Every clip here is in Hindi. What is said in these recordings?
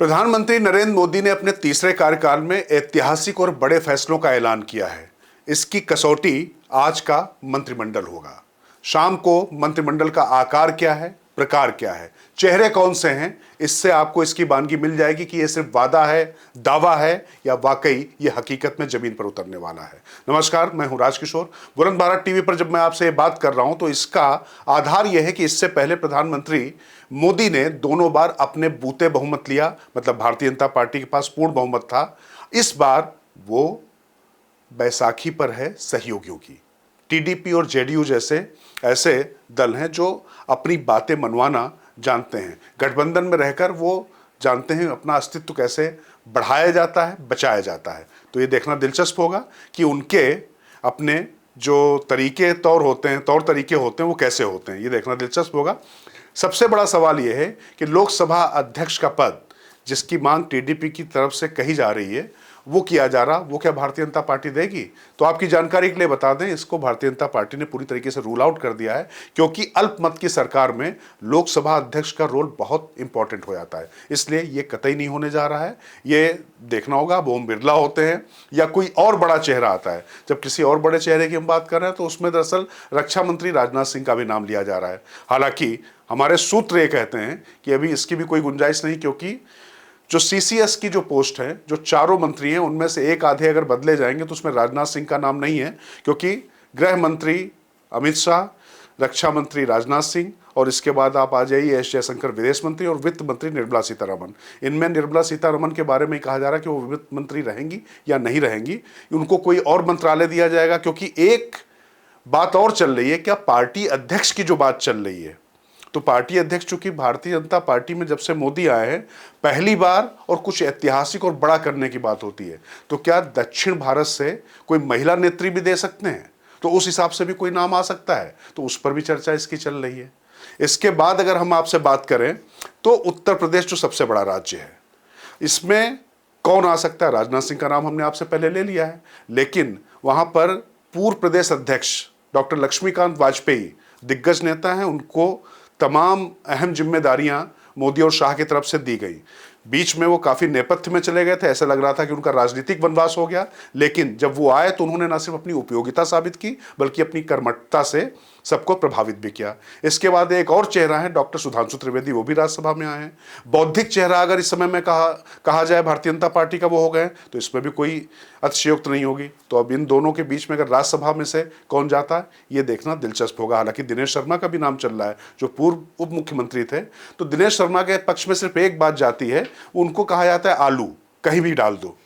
प्रधानमंत्री नरेंद्र मोदी ने अपने तीसरे कार्यकाल में ऐतिहासिक और बड़े फैसलों का ऐलान किया है। इसकी कसौटी आज का मंत्रिमंडल होगा। शाम को मंत्रिमंडल का आकार क्या है, प्रकार क्या है, चेहरे कौन से हैं, इससे आपको इसकी बानगी मिल जाएगी कि यह सिर्फ वादा है, दावा है या वाकई ये हकीकत में जमीन पर उतरने वाला है। नमस्कार, मैं हूं राजकिशोर। बुलंद भारत टीवी पर जब मैं आपसे ये बात कर रहा हूं तो इसका आधार यह है कि इससे पहले प्रधानमंत्री मोदी ने दोनों बार अपने बूते बहुमत लिया, मतलब भारतीय जनता पार्टी के पास पूर्ण बहुमत था। इस बार वो बैसाखी पर है सहयोगियों की। टीडीपी और जेडीयू जैसे ऐसे दल हैं जो अपनी बातें मनवाना जानते हैं। गठबंधन में रहकर वो जानते हैं अपना अस्तित्व कैसे बढ़ाया जाता है, बचाया जाता है। तो ये देखना दिलचस्प होगा कि उनके अपने जो तौर तरीके होते हैं वो कैसे होते हैं। ये देखना दिलचस्प होगा। सबसे बड़ा सवाल ये है कि लोकसभा अध्यक्ष का पद जिसकी मांग टीडीपी की तरफ से कही जा रही है, वो किया जा रहा, वो क्या भारतीय जनता पार्टी देगी? तो आपकी जानकारी के लिए बता दें, इसको भारतीय जनता पार्टी ने पूरी तरीके से रूल आउट कर दिया है, क्योंकि अल्पमत की सरकार में लोकसभा अध्यक्ष का रोल बहुत इंपॉर्टेंट हो जाता है। इसलिए ये कतई नहीं होने जा रहा है। ये देखना होगा अब ओम बिरला होते हैं या कोई और बड़ा चेहरा आता है। जब किसी और बड़े चेहरे की हम बात कर रहे हैं तो उसमें दरअसल रक्षा मंत्री राजनाथ सिंह का भी नाम लिया जा रहा है। हालांकि हमारे सूत्र ये कहते हैं कि अभी इसकी भी कोई गुंजाइश नहीं, क्योंकि जो सीसीएस की जो पोस्ट है, जो चारों मंत्री हैं, उनमें से एक आधे अगर बदले जाएंगे तो उसमें राजनाथ सिंह का नाम नहीं है, क्योंकि गृह मंत्री अमित शाह, रक्षा मंत्री राजनाथ सिंह और इसके बाद आप आ जाइए एस जयशंकर विदेश मंत्री और वित्त मंत्री निर्मला सीतारमण। इनमें निर्मला सीतारमण के बारे में कहा जा रहा है कि वो वित्त मंत्री रहेंगी या नहीं रहेंगी, उनको कोई और मंत्रालय दिया जाएगा। क्योंकि एक बात और चल रही है, क्या पार्टी अध्यक्ष की जो बात चल रही है, तो पार्टी अध्यक्ष चूंकि भारतीय जनता पार्टी में जब से मोदी आए हैं पहली बार और कुछ ऐतिहासिक और बड़ा करने की बात होती है, तो क्या दक्षिण भारत से कोई महिला नेत्री भी दे सकते हैं? तो उस हिसाब से भी कोई नाम आ सकता है, तो उस पर भी चर्चा इसकी चल रही है। इसके बाद अगर हम आपसे बात करें तो उत्तर प्रदेश जो सबसे बड़ा राज्य है, इसमें कौन आ सकता है? राजनाथ सिंह का नाम हमने आपसे पहले ले लिया है, लेकिन वहां पर पूर्व प्रदेश अध्यक्ष डॉक्टर लक्ष्मीकांत वाजपेयी दिग्गज नेता हैं, उनको तमाम अहम जिम्मेदारियां मोदी और शाह की तरफ से दी गई। बीच में वो काफी नेपथ्य में चले गए थे, ऐसा लग रहा था कि उनका राजनीतिक वनवास हो गया, लेकिन जब वो आए तो उन्होंने न सिर्फ अपनी उपयोगिता साबित की बल्कि अपनी कर्मठता से सबको प्रभावित भी किया। इसके बाद एक और चेहरा है डॉक्टर सुधांशु त्रिवेदी, वो भी राज्यसभा में आए हैं। बौद्धिक चेहरा अगर इस समय में कहा जाए भारतीय जनता पार्टी का वो हो गए, तो इसमें भी कोई अतिशयोक्ति नहीं होगी। तो अब इन दोनों के बीच में अगर राज्यसभा में से कौन जाता है, ये देखना दिलचस्प होगा। हालांकि दिनेश शर्मा का भी नाम चल रहा है, जो पूर्व उप मुख्यमंत्री थे। तो दिनेश शर्मा के पक्ष में सिर्फ एक बात जाती है, उनको कहा जाता है आलू, कहीं भी डाल दो,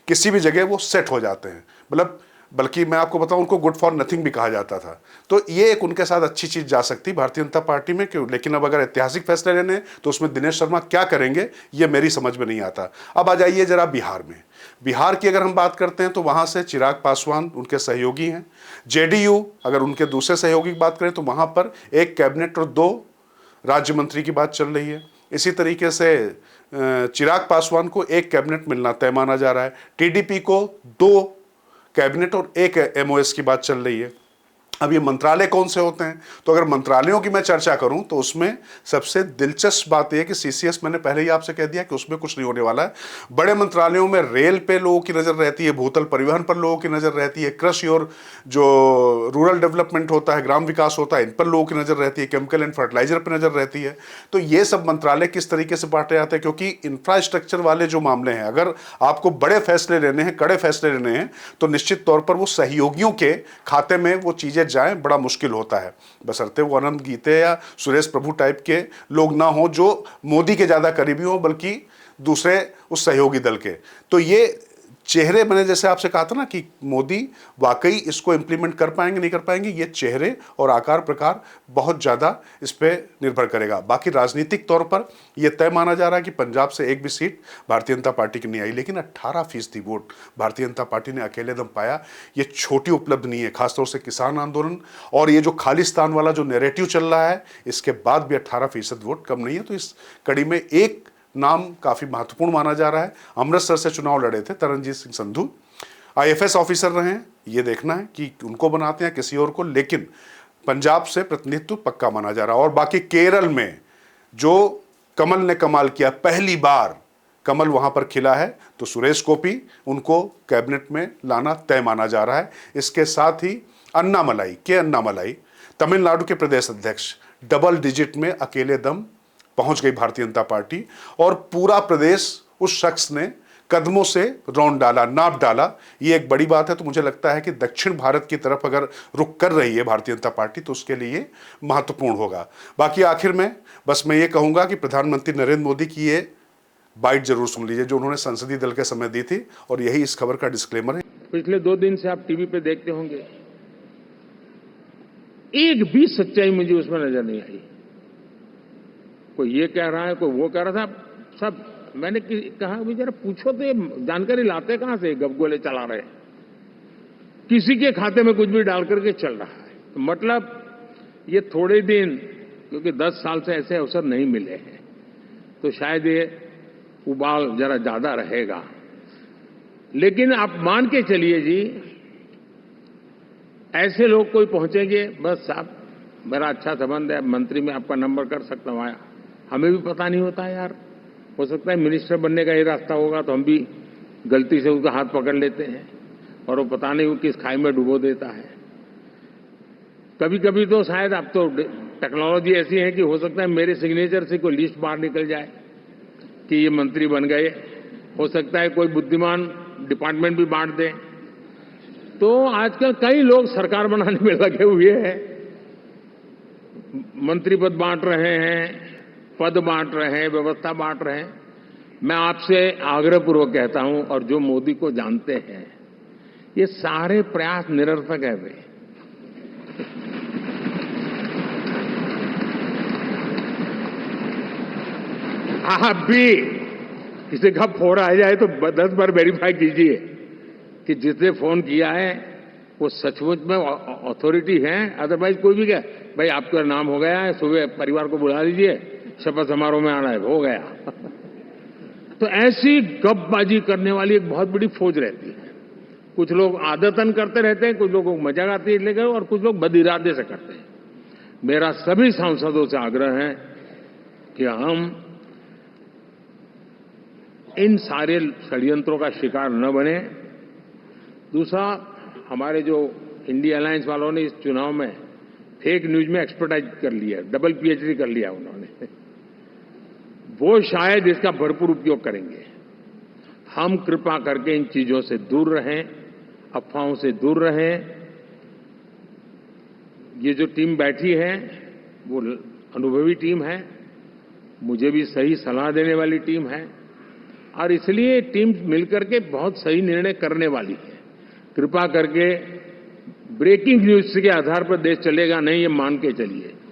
किसी भी जगह वो सेट हो जाते हैं। मतलब बल्कि मैं आपको बताऊं, उनको गुड फॉर नथिंग भी कहा जाता था। तो ये एक उनके साथ अच्छी चीज जा सकती भारतीय जनता पार्टी में, क्यों? लेकिन अब अगर ऐतिहासिक फैसले लेने तो उसमें दिनेश शर्मा क्या करेंगे ये मेरी समझ में नहीं आता। अब आ जाइए जरा बिहार में। बिहार की अगर हम बात करते हैं तो वहां से चिराग पासवान उनके सहयोगी हैं। जेडीयू अगर उनके दूसरे सहयोगी की बात करें तो वहां पर एक कैबिनेट और 2 राज्य मंत्री की बात चल रही है। इसी तरीके से चिराग पासवान को एक कैबिनेट मिलना तय माना जा रहा है। टीडीपी को 2 कैबिनेट और 1 एमओएस की बात चल रही है। अब ये मंत्रालय कौन से होते हैं, तो अगर मंत्रालयों की मैं चर्चा करूं तो उसमें सबसे दिलचस्प बात यह है कि सीसीएस, मैंने पहले ही आपसे कह दिया कि उसमें कुछ नहीं होने वाला है। बड़े मंत्रालयों में रेल पे लोगों की नजर रहती है, भूतल परिवहन पर लोगों की नजर रहती है, कृषि और जो रूरल डेवलपमेंट होता है, ग्राम विकास होता है, इन पर लोगों की नजर रहती है, केमिकल एंड फर्टिलाइजर पर नजर रहती है। तो ये सब मंत्रालय किस तरीके से बांटे जाते हैं, क्योंकि इंफ्रास्ट्रक्चर वाले जो मामले हैं, अगर आपको बड़े फैसले लेने हैं, कड़े फैसले लेने हैं, तो निश्चित तौर पर वो सहयोगियों के खाते में वो चीजें जाए, बड़ा मुश्किल होता है। बशर्ते वो अनंत गीते या सुरेश प्रभु टाइप के लोग ना हो जो मोदी के ज्यादा करीबी हो, बल्कि दूसरे उस सहयोगी दल के। तो ये चेहरे, मैंने जैसे आपसे कहा था ना कि मोदी वाकई इसको इंप्लीमेंट कर पाएंगे नहीं कर पाएंगे, ये चेहरे और आकार प्रकार बहुत ज़्यादा इस पर निर्भर करेगा। बाकी राजनीतिक तौर पर यह तय माना जा रहा है कि पंजाब से एक भी सीट भारतीय जनता पार्टी की नहीं आई, लेकिन 18% वोट भारतीय जनता पार्टी ने अकेले दम पाया। ये छोटी उपलब्धि नहीं है, खासतौर से किसान आंदोलन और ये जो खालिस्तान वाला जो नैरेटिव चल रहा है, इसके बाद भी 18% वोट कम नहीं है। तो इस कड़ी में एक नाम काफी महत्वपूर्ण माना जा रहा है। अमृतसर से चुनाव लड़े थे तरनजीत सिंह संधू, आईएफएस ऑफिसर रहे हैं। ये देखना है कि उनको बनाते हैं किसी और को, लेकिन पंजाब से प्रतिनिधित्व पक्का माना जा रहा है। और बाकी केरल में जो कमल ने कमाल किया, पहली बार कमल वहां पर खिला है तो सुरेश गोपी उनको कैबिनेट में लाना तय माना जा रहा है। इसके साथ ही अन्नामलाई तमिलनाडु के प्रदेश अध्यक्ष, डबल डिजिट में अकेले दम पहुंच गई भारतीय जनता पार्टी और पूरा प्रदेश उस शख्स ने कदमों से रौंद डाला, नाप डाला। ये एक बड़ी बात है। तो मुझे लगता है कि दक्षिण भारत की तरफ अगर रुख कर रही है भारतीय जनता पार्टी तो उसके लिए महत्वपूर्ण होगा। बाकी आखिर में बस मैं ये कहूंगा कि प्रधानमंत्री नरेंद्र मोदी की ये बाइट जरूर सुन लीजिए जो उन्होंने संसदीय दल के समय दी थी, और यही इस खबर का डिस्क्लेमर है। पिछले 2 दिन से आप टीवी पे देखते होंगे, एक भी सच्चाई मुझे उसमें नजर नहीं आई। कोई ये कह रहा है, कोई वो कह रहा था, सब मैंने कहा भी जरा पूछो तो ये जानकारी लाते कहां से, गपगोले चला रहे, किसी के खाते में कुछ भी डाल करके चल रहा है। तो मतलब ये थोड़े दिन, क्योंकि 10 साल से ऐसे अवसर नहीं मिले हैं, तो शायद ये उबाल जरा ज्यादा रहेगा। लेकिन आप मान के चलिए जी, ऐसे लोग कोई पहुंचेंगे, बस साहब मेरा अच्छा संबंध है, मंत्री में आपका नंबर कर सकता हूं, आया, हमें भी पता नहीं होता यार, हो सकता है मिनिस्टर बनने का ये रास्ता होगा तो हम भी गलती से उसका हाथ पकड़ लेते हैं और वो पता नहीं वो किस खाई में डुबो देता है। कभी कभी तो शायद अब तो टेक्नोलॉजी ऐसी है कि हो सकता है मेरे सिग्नेचर से कोई लिस्ट बाहर निकल जाए कि ये मंत्री बन गए, हो सकता है कोई बुद्धिमान डिपार्टमेंट भी बांट दे। तो आजकल कई लोग सरकार बनाने में लगे हुए हैं, मंत्री पद बांट रहे हैं, पद बांट रहे हैं, व्यवस्था बांट रहे हैं। मैं आपसे आग्रहपूर्वक कहता हूं, और जो मोदी को जानते हैं, ये सारे प्रयास निरर्थक है। वे आप भी किसी का फोन आ जाए तो 10 बार वेरीफाई कीजिए कि जिसने फोन किया है वो सचमुच में अथॉरिटी है। अदरवाइज कोई भी कहे भाई आपका नाम हो गया है, सुबह परिवार को बुला लीजिए, शपथ समारोह में आना है, हो गया। तो ऐसी गपबाजी करने वाली एक बहुत बड़ी फौज रहती है। कुछ लोग आदतन करते रहते हैं, कुछ लोगों को मजाक आती है लेकर, और कुछ लोग बदिरादे से करते हैं। मेरा सभी सांसदों से आग्रह है कि हम इन सारे षड्यंत्रों का शिकार न बने। दूसरा, हमारे जो इंडिया अलायंस वालों ने इस चुनाव में फेक न्यूज में एक्सपर्टाइज कर लिया, डबल पीएचडी कर लिया उन्होंने, वो शायद इसका भरपूर उपयोग करेंगे। हम कृपा करके इन चीजों से दूर रहें, अफवाहों से दूर रहें। ये जो टीम बैठी है वो अनुभवी टीम है, मुझे भी सही सलाह देने वाली टीम है, और इसलिए टीम मिलकर के बहुत सही निर्णय करने वाली है। कृपा करके ब्रेकिंग न्यूज के आधार पर देश चलेगा नहीं, ये मान के चलिए।